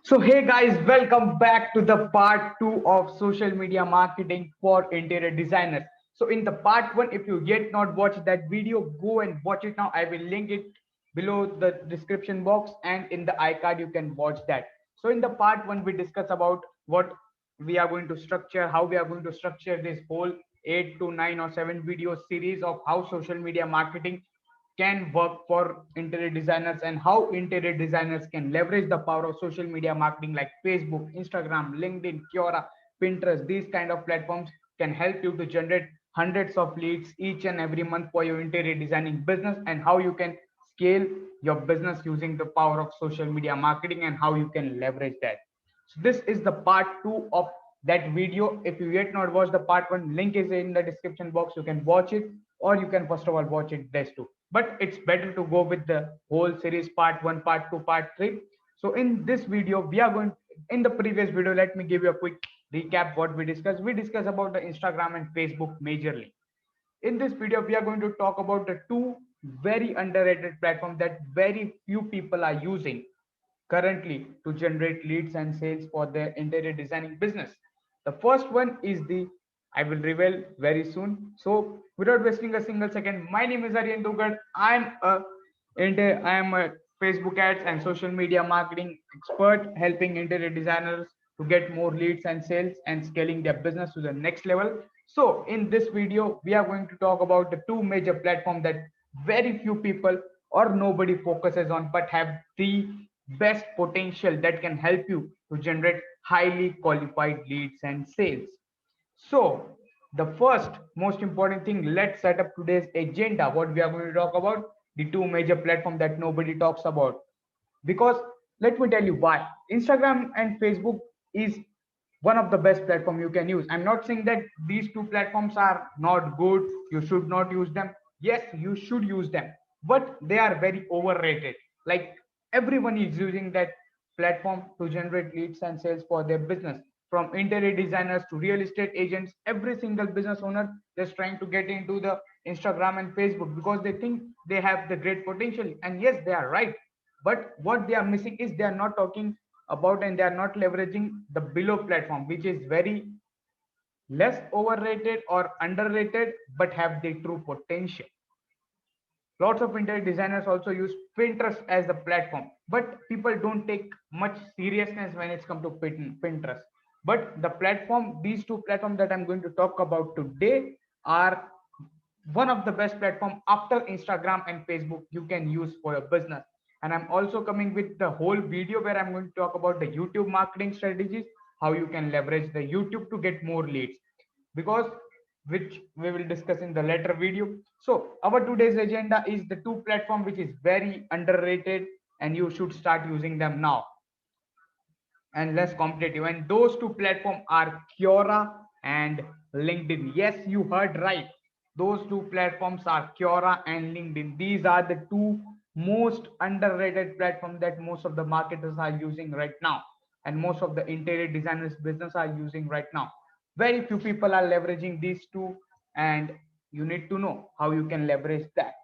So, hey guys, welcome back to the part two of social media marketing for interior designers. So, in the part one, if you yet not watched that video, go and watch it now. I will link it below the description box and in the iCard, you can watch that. So, in the part one, we discuss about what we are going to structure, how we are going to structure this whole 8 to 9 or 7 video series of how social media marketing can work for interior designers and how interior designers can leverage the power of social media marketing like Facebook, Instagram, LinkedIn, Quora, Pinterest. These kind of platforms can help you to generate hundreds of leads each and every month for your interior designing business, and how you can scale your business using the power of social media marketing and how you can leverage that. So this is the part two of that video. If you yet not watched the part one, link is in the description box. You can watch it, or you can first of all watch it this too. But it's better to go with the whole series, part one, part two, part three. So in this video, we are going in the previous video. Let me give you a quick recap what we discussed. We discussed about the Instagram and Facebook majorly. In this video, we are going to talk about the two very underrated platforms that very few people are using currently to generate leads and sales for their interior designing business. The first one is the I will reveal very soon. So without wasting a single second, my name is Aryan Dugad. I am a Facebook ads and social media marketing expert, helping interior designers to get more leads and sales and scaling their business to the next level. So in this video, we are going to talk about the two major platforms that very few people or nobody focuses on, but have the best potential that can help you to generate highly qualified leads and sales. So, the first most important thing, let's set up today's agenda. What we are going to talk about, the two major platforms that nobody talks about. Because let me tell you why. Instagram and Facebook is one of the best platform you can use. I'm not saying that these two platforms are not good, you should not use them. Yes, you should use them, but they are very overrated. Like, everyone is using that platform to generate leads and sales for their business, from interior designers to real estate agents. Every single business owner just trying to get into the Instagram and Facebook because they think they have the great potential. And yes, they are right, but what they are missing is they are not talking about and they are not leveraging the below platform, which is very less overrated or underrated but have the true potential. Lots of interior designers also use Pinterest as the platform, but people don't take much seriousness when it's come to Pinterest. But the platform, these two platforms that I'm going to talk about today, are one of the best platform after Instagram and Facebook you can use for your business. And I'm also coming with the whole video where I'm going to talk about the YouTube marketing strategies, how you can leverage the YouTube to get more leads, because which we will discuss in the later video. So our today's agenda is the two platform which is very underrated and you should start using them now and less competitive. And those two platforms are Quora and LinkedIn. Yes, you heard right. Those two platforms are Quora and LinkedIn. These are the two most underrated platforms that most of the marketers are using right now, and most of the interior designers business are using right now. Very few people are leveraging these two, and you need to know how you can leverage that.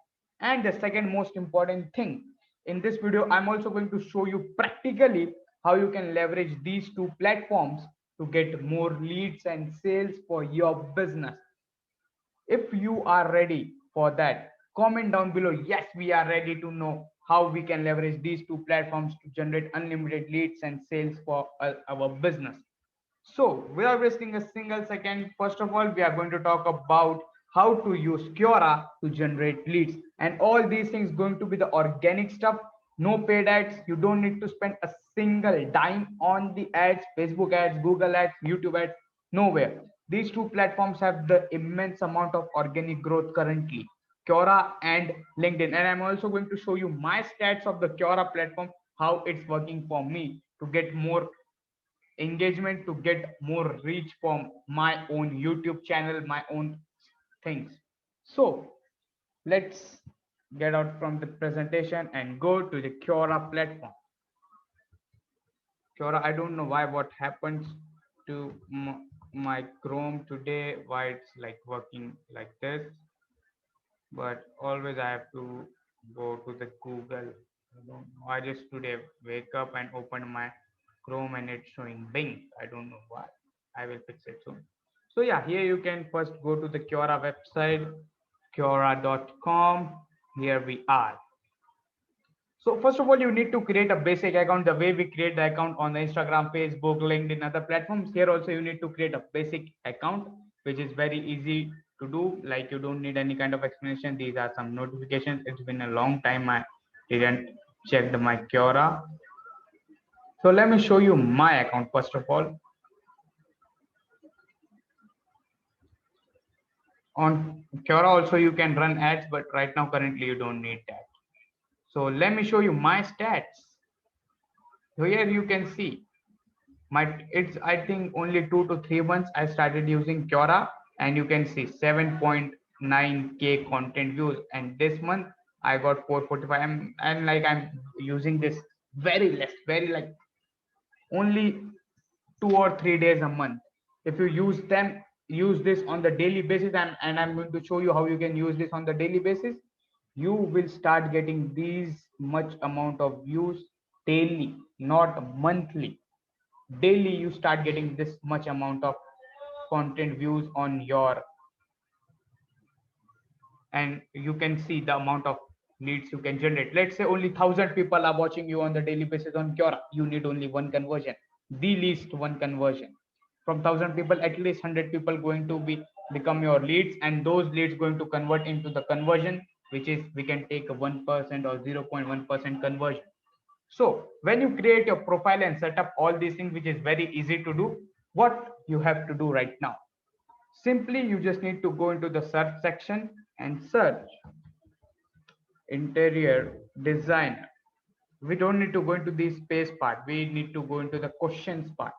And the second most important thing, in this video, I'm also going to show you practically how you can leverage these two platforms to get more leads and sales for your business. If you are ready for that, comment down below. Yes, we are ready to know how we can leverage these two platforms to generate unlimited leads and sales for our business. So, without wasting a single second, first of all, we are going to talk about how to use Quora to generate leads. And all these things going to be the organic stuff, no paid ads. You don't need to spend a single dime on the ads, Facebook ads, Google ads, YouTube ads, nowhere. These two platforms have the immense amount of organic growth currently, Quora and LinkedIn. And I'm also going to show you my stats of the Quora platform, how it's working for me to get more engagement, to get more reach from my own YouTube channel, my own things. So let's get out from the presentation and go to the Quora platform. Quora, I don't know why what happens to my Chrome today, why it's like working like this, but always I have to go to the Google. I don't know. I just today wake up and open my Chrome and it's showing Bing. I don't know why. I will fix it soon. So yeah, here you can first go to the Quora website, Quora.com. Here we are. So first of all, you need to create a basic account the way we create the account on the Instagram, Facebook, LinkedIn, other platforms. Here also you need to create a basic account, which is very easy to do. Like you don't need any kind of explanation. These are some notifications. It's been a long time I didn't check my Quora. So let me show you my account first of all. On Quora also you can run ads, but right now currently you don't need that. So let me show you my stats. So here you can see it's I think only 2 to 3 months I started using Quora, and you can see 7.9k content views, and this month I got 445. And like I'm using this very less, very like only 2 or 3 days a month. If you use this on the daily basis, and I'm going to show you how you can use this on the daily basis, you will start getting these much amount of views daily, not monthly. Daily you start getting this much amount of content views on your, and you can see the amount of leads you can generate. Let's say only 1,000 people are watching you on the daily basis on Quora. You need only one conversion, the least one conversion. From 1,000 people, at least 100 people going to become your leads, and those leads going to convert into the conversion, which is we can take a 1% or 0.1% conversion. So when you create your profile and set up all these things, which is very easy to do, what you have to do right now, simply you just need to go into the search section and search interior designer. We don't need to go into the space part. We need to go into the questions part.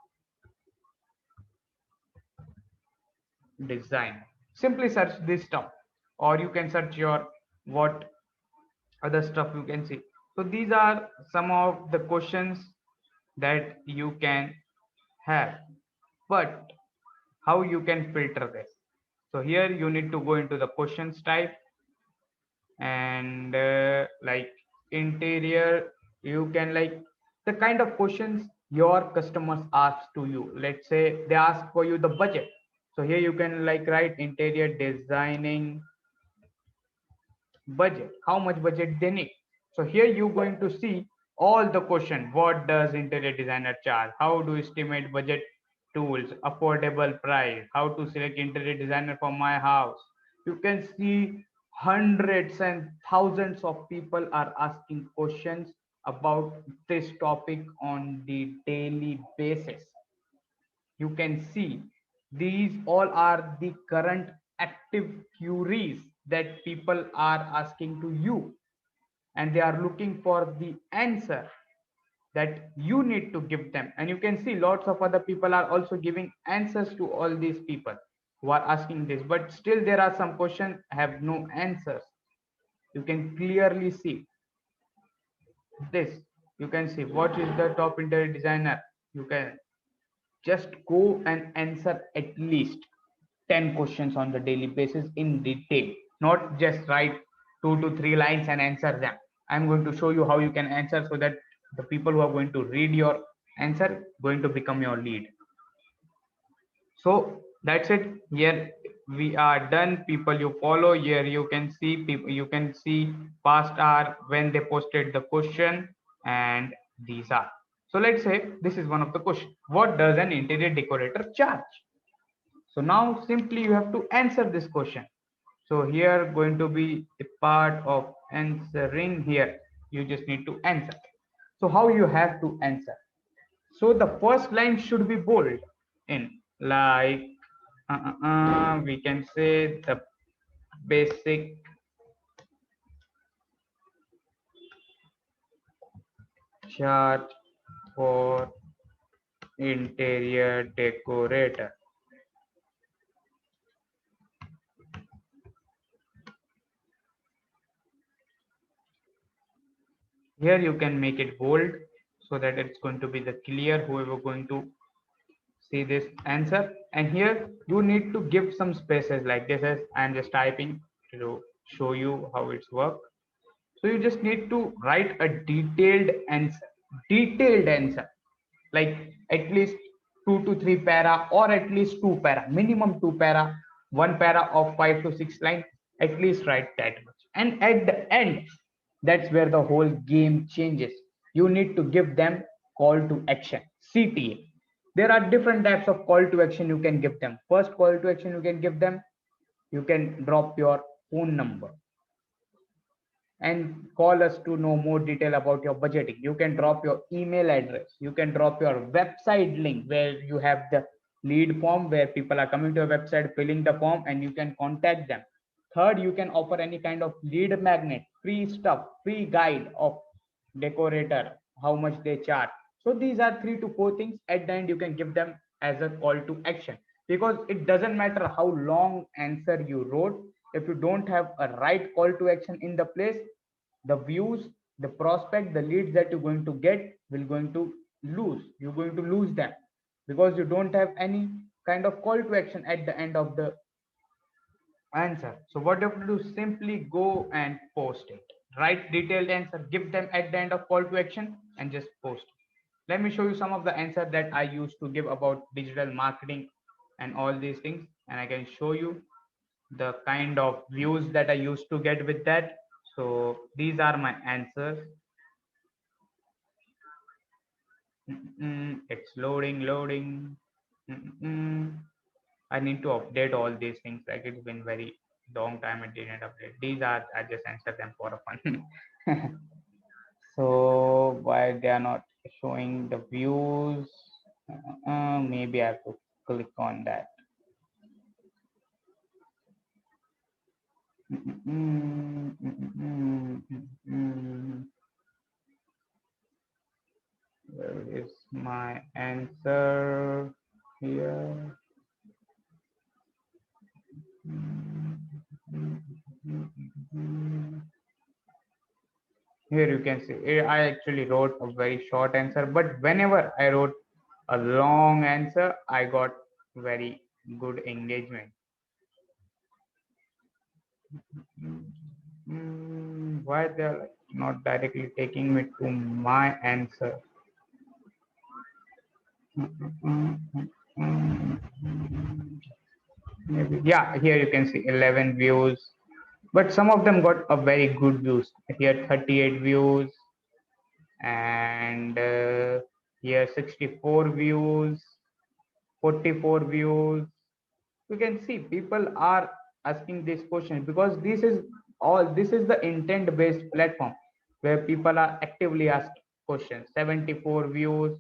Design. Simply search this stuff, or you can search your what other stuff you can see. So these are some of the questions that you can have, but how you can filter this. So here you need to go into the questions type, and like interior, you can like the kind of questions your customers ask to you. Let's say they ask for you the budget, so here you can like write interior designing budget, how much budget they need. So here you're going to see all the question. What does interior designer charge? How do you estimate budget tools? Affordable price? How to select interior designer for my house? You can see hundreds and thousands of people are asking questions about this topic on the daily basis. You can see these all are the current active queries that people are asking to you, and they are looking for the answer that you need to give them. And you can see lots of other people are also giving answers to all these people who are asking this, but still there are some questions have no answers. You can clearly see this. You can see what is the top interior designer. You can just go and answer at least 10 questions on the daily basis in detail, not just write 2 to 3 lines and answer them. I'm going to show you how you can answer, so that the people who are going to read your answer going to become your lead. So that's it. Here we are done. People you follow, here you can see people, you can see past hour when they posted the question, and these are. So let's say this is one of the questions. What does an interior decorator charge? So now simply you have to answer this question. So here going to be a part of answering. Here you just need to answer. So how you have to answer? So the first line should be bold in, like we can say the basic chart for interior decorator. Here you can make it bold, so that it's going to be the clear whoever going to see this answer. And here you need to give some spaces, like this is I'm just typing to show you how it's work. So you just need to write a detailed answer. Detailed answer. like at least 2 to 3 para, or at least 2 para, minimum 2 para, 1 para of 5 to 6 lines, at least write that much. And at the end, that's where the whole game changes. You need to give them call to action, CTA. There are different types of call to action you can give them. First call to action you can give them, you can drop your phone number and call us to know more detail about your budgeting. You can drop your email address. You can drop your website link where you have the lead form where people are coming to your website, filling the form, and you can contact them. Third, you can offer any kind of lead magnet, free stuff, free guide of decorator, how much they charge. So these are 3 to 4 things. At the end, you can give them as a call to action, because it doesn't matter how long answer you wrote. If you don't have a right call to action in the place, the views, the prospect, the leads that you're going to get will going to lose. You're going to lose them because you don't have any kind of call to action at the end of the answer. So what you have to do, simply go and post it. Write detailed answer, give them at the end of call to action, and just post. Let me show you some of the answer that I used to give about digital marketing and all these things, and I can show you the kind of views that I used to get with that. So these are my answers. It's loading. I need to update all these things. Like it's been very long time it didn't update. These are, I just answer them for fun. So why they are not showing the views? Maybe I have to click on that. Where is my answer here? Here you can see I actually wrote a very short answer, but whenever I wrote a long answer, I got very good engagement. Why they're like not directly taking me to my answer? Maybe, yeah, here you can see 11 views, but some of them got a very good views. Here 38 views, and here 64 views, 44 views. You can see people are asking this question because this is the intent based platform where people are actively asking questions. 74 views.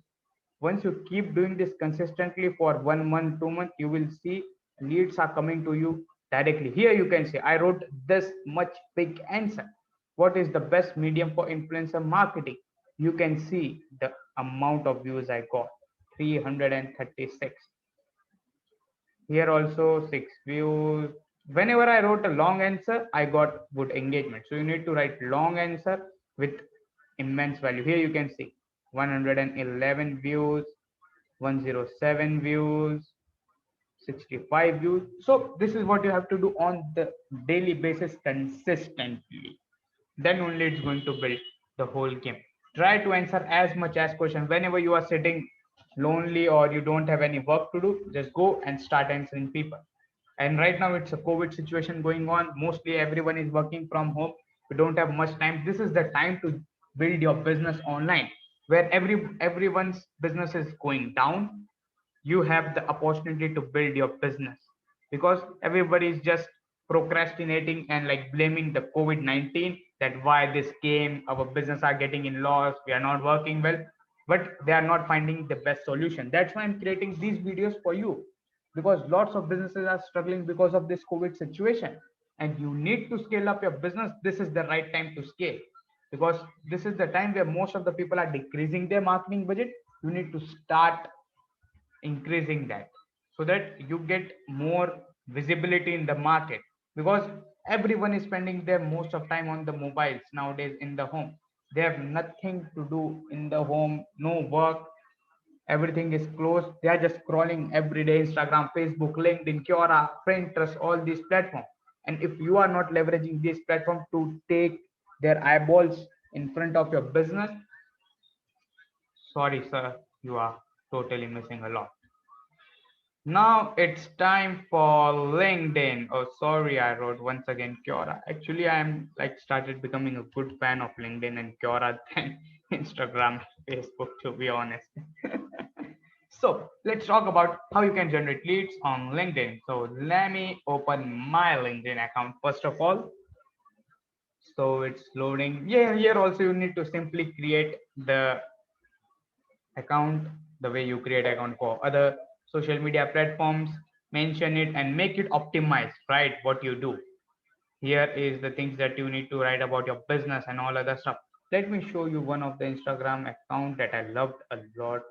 Once you keep doing this consistently for 1 month, 2 months, you will see leads are coming to you directly. Here you can see I wrote this much big answer. What is the best medium for influencer marketing? You can see the amount of views I got, 336. Here also 6 views. Whenever I wrote a long answer, I got good engagement. So you need to write long answer with immense value. Here you can see 111 views, 107 views, 65 views. So this is what you have to do on the daily basis consistently. Then only it's going to build the whole game. Try to answer as much as question. Whenever you are sitting lonely or you don't have any work to do, just go and start answering people. And right now it's a COVID situation going on. Mostly everyone is working from home. We don't have much time. This is the time to build your business online, where everyone's business is going down. You have the opportunity to build your business, because everybody is just procrastinating and like blaming the COVID-19, that why this came, our business are getting in loss, we are not working well, but they are not finding the best solution. That's why I'm creating these videos for you, because lots of businesses are struggling because of this COVID situation, and you need to scale up your business. This is the right time to scale, because this is the time where most of the people are decreasing their marketing budget. You need to start increasing that, so that you get more visibility in the market, because everyone is spending their most of time on the mobiles nowadays in the home. They have nothing to do in the home, no work, everything is closed. They are just scrolling every day, Instagram, Facebook, LinkedIn, Quora, Pinterest, all these platforms. And if you are not leveraging this platform to take their eyeballs in front of your business, sorry sir, you are totally missing a lot. Now it's time for LinkedIn. Oh, sorry, I wrote once again Quora. Actually, I'm like started becoming a good fan of LinkedIn and Quora than Instagram, Facebook, to be honest. So let's talk about how you can generate leads on LinkedIn. So let me open my LinkedIn account first of all. So it's loading. Yeah, here also you need to simply create the account the way you create account for other social media platforms, mention it and make it optimized, right? What you do here is the things that you need to write about your business and all other stuff. Let me show you one of the Instagram account that I loved a lot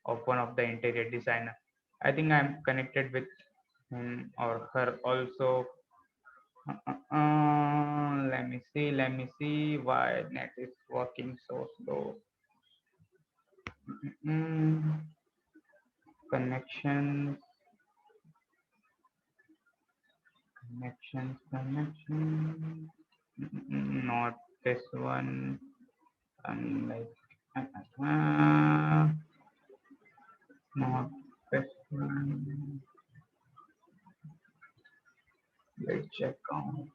of one of the interior designer. I think I'm connected with him or her also. Let me see why net is working so slow. Mm, Connections, connection. Not this one. Like, uh, not this one. Let's check on.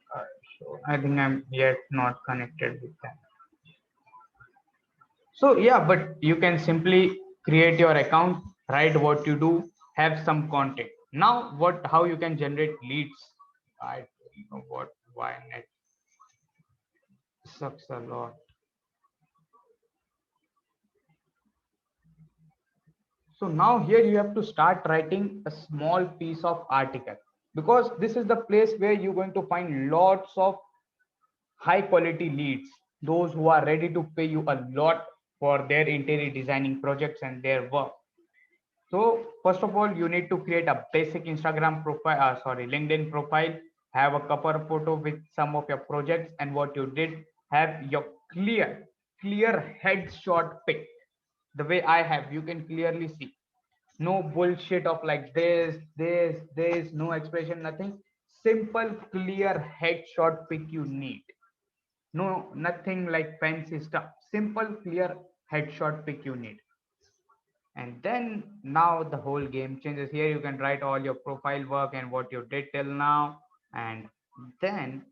So I think I'm yet not connected with that. So yeah, but you can simply create your account, write what you do, have some content. Now, what? How you can generate leads? I don't know what. Why net sucks a lot. So now here you have to start writing a small piece of article because this is the place where you're going to find lots of high quality leads, those who are ready to pay you a lot for their interior designing projects and their work. So first of all, you need to create a basic Instagram profile, LinkedIn profile, have a cover photo with some of your projects and what you did, have your clear headshot pic. The way I have, you can clearly see. No bullshit of like this, no expression, nothing. Simple, clear headshot pic you need. No, nothing like fancy stuff. Simple, clear headshot pic you need. And then now the whole game changes. Here you can write all your profile work and what you did till now. And then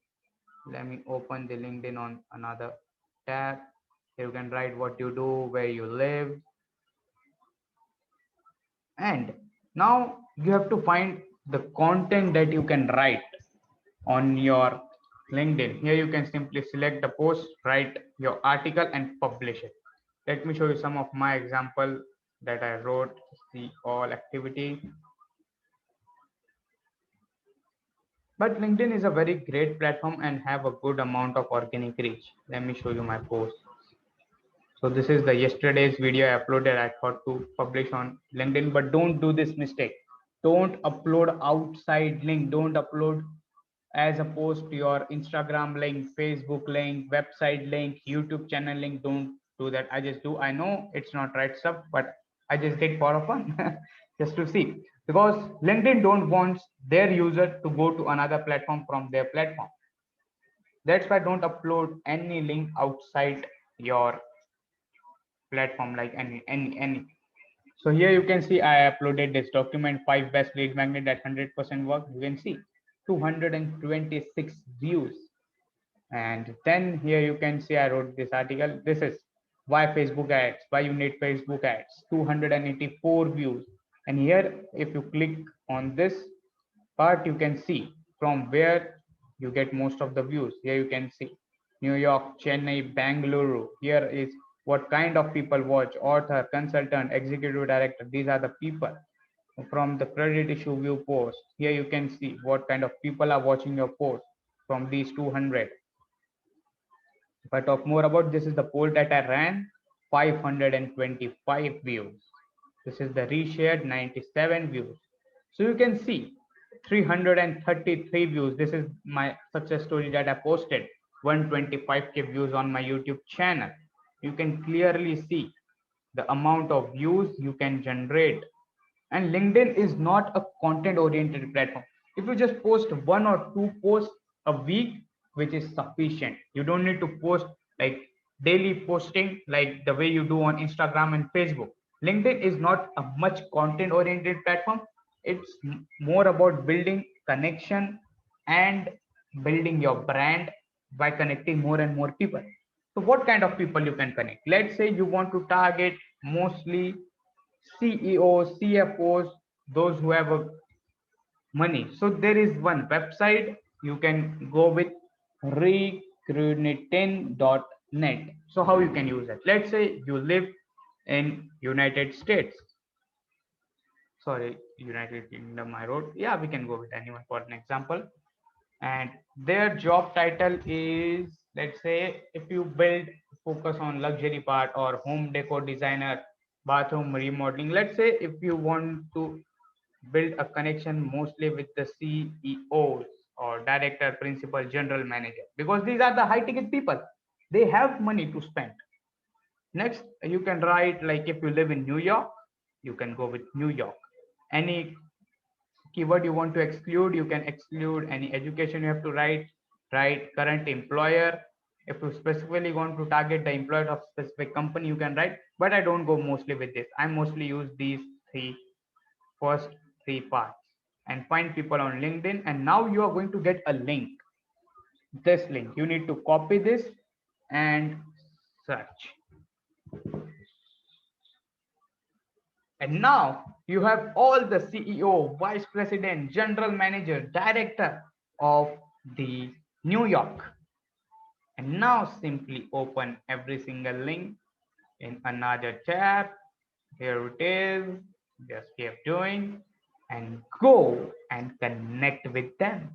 let me open the LinkedIn on another tab. Here you can write what you do, where you live. And now you have to find the content that you can write on your LinkedIn. Here you can simply select the post, write your article and publish it. Let me show you some of my example that I wrote. See all activity. But LinkedIn is a very great platform and have a good amount of organic reach. Let me show you my post. So this is the yesterday's video I uploaded. I thought to publish on LinkedIn, but don't do this mistake. Don't upload outside link. Don't upload as a post your Instagram link, Facebook link, website link, YouTube channel link. Don't do that. I just do. I know it's not right stuff, but I just did for fun, just to see. Because LinkedIn don't want their user to go to another platform from their platform. That's why don't upload any link outside your platform, like any. So here you can see I uploaded this document, 5 best lead magnet that 100% work. You can see 226 views. And then here you can see I wrote this article. This is why Facebook ads, why you need Facebook ads, 284 views. And here, if you click on this part, you can see from where you get most of the views. Here you can see New York, Chennai, Bangalore. Here is what kind of people watch: author, consultant, executive director. These are the people from the credit issue view post. Here you can see what kind of people are watching your post from these 200. If I talk more about this, is the poll that I ran, 525 views. This is the reshared, 97 views. So you can see 333 views. This is my success story that I posted, 125k views on my YouTube channel. You can clearly see the amount of views you can generate. And LinkedIn is not a content oriented platform. If you just post one or two posts a week, which is sufficient. You don't need to post like daily posting like the way you do on Instagram and Facebook. LinkedIn is not a much content oriented platform. It's more about building connection and building your brand by connecting more and more people. So what kind of people you can connect? Let's say you want to target mostly CEOs, CFOs, those who have a money. So there is one website you can go with, recruiting.net. So how you can use it? Let's say you live in United States. Sorry, United Kingdom I wrote. Yeah, we can go with anyone for an example. And their job title is, let's say, if you build focus on luxury part or home decor designer, bathroom remodeling. Let's say if you want to build a connection mostly with the CEOs or director, principal, general manager, because these are the high ticket people. They have money to spend. Next, you can write like if you live in New York, you can go with New York. Any keyword you want to exclude, you can exclude. Any education you have to write current employer. If you specifically want to target the employer of specific company, you can write, but I don't go mostly with this. I mostly use these first three parts and find people on LinkedIn. And now you are going to get a link. This link, you need to copy this and search. And now you have all the CEO, vice president, general manager, director of the New York. And now simply open every single link in another tab. Here it is. Just keep doing and go and connect with them.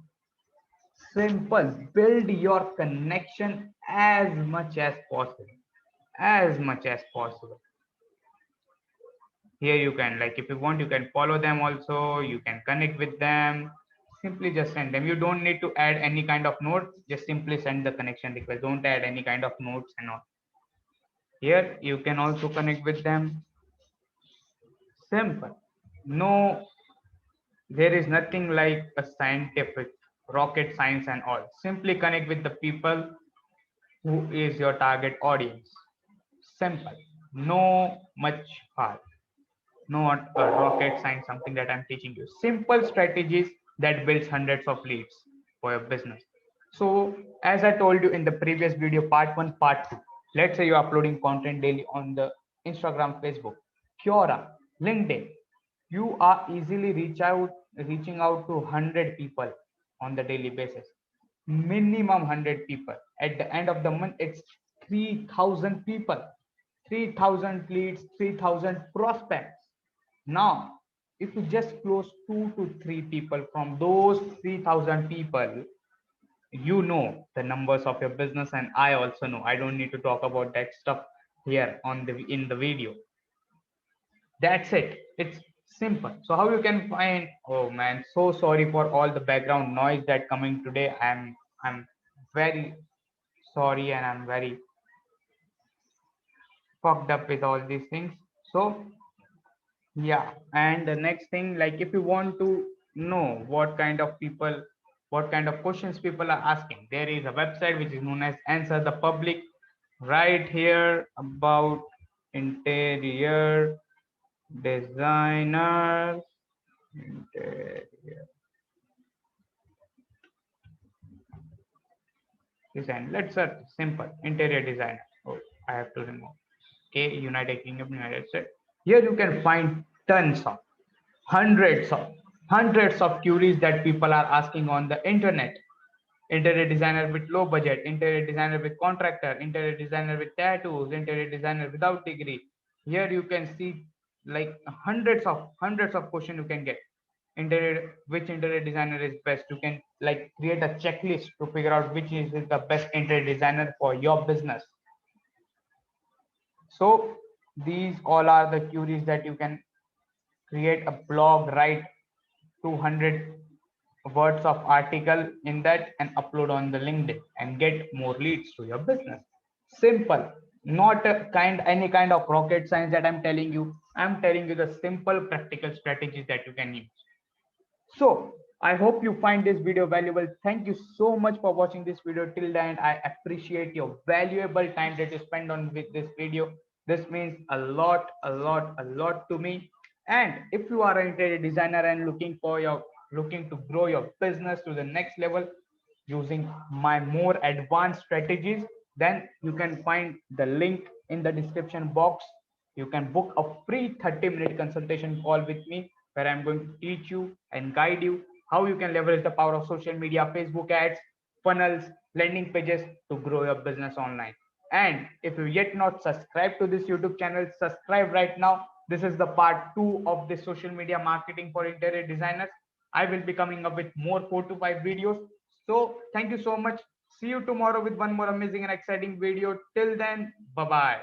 Simple. Build your connection as much as possible. As much as possible. Here you can, like, if you want, you can follow them also. You can connect with them. Simply just send them. You don't need to add any kind of notes. Just simply send the connection request. Don't add any kind of notes and all. Here you can also connect with them. Simple. No, there is nothing like a scientific rocket science and all. Simply connect with the people who is your target audience. Simple. No much hard. Not a rocket science, something that I'm teaching you. Simple strategies that builds hundreds of leads for your business. So as I told you in the previous video, part one, part two, let's say you're uploading content daily on the Instagram, Facebook, Quora, LinkedIn, you are easily reaching out to 100 people on the daily basis. Minimum 100 people. At the end of the month, it's 3,000 people, 3,000 leads, 3,000 prospects. Now, if you just close 2 to 3 people from those 3,000 people, you know the numbers of your business, and I also know. I don't need to talk about that stuff here on the in the video. That's it. It's simple. So how you can find? Oh man, so sorry for all the background noise that coming today. I'm very sorry, and I'm very fucked up with all these things. So yeah, and the next thing, like if you want to know what kind of people, what kind of questions people are asking, there is a website which is known as Answer the Public. Right here about interior designers. Interior design. Let's search simple interior designer. Oh, I have to remove. Okay, United Kingdom, United States. Here you can find tons of hundreds of hundreds of queries that people are asking on the internet. Interior designer with low budget, interior designer with contractor, interior designer with tattoos, interior designer without degree. Here you can see like hundreds of questions you can get. Interior, which interior designer is best? You can like create a checklist to figure out which is the best interior designer for your business. So these all are the queries that you can create a blog, write 200 words of article in that and upload on the LinkedIn and get more leads to your business. Simple, not a any kind of rocket science that I'm telling you. I'm telling you the simple practical strategies that you can use. So I hope you find this video valuable. Thank you so much for watching this video till the end. I appreciate your valuable time that you spend on with this video. This means a lot to me. And if you are an interior designer and looking to grow your business to the next level using my more advanced strategies, then you can find the link in the description box. You can book a free 30-minute consultation call with me where I'm going to teach you and guide you how you can leverage the power of social media, Facebook ads, funnels, landing pages to grow your business online. And if you yet not subscribed to this YouTube channel, subscribe right now. This is the part 2 of the social media marketing for interior designers. I will be coming up with more 4 to 5 videos. So thank you so much. See you tomorrow with one more amazing and exciting video. Till then, bye bye.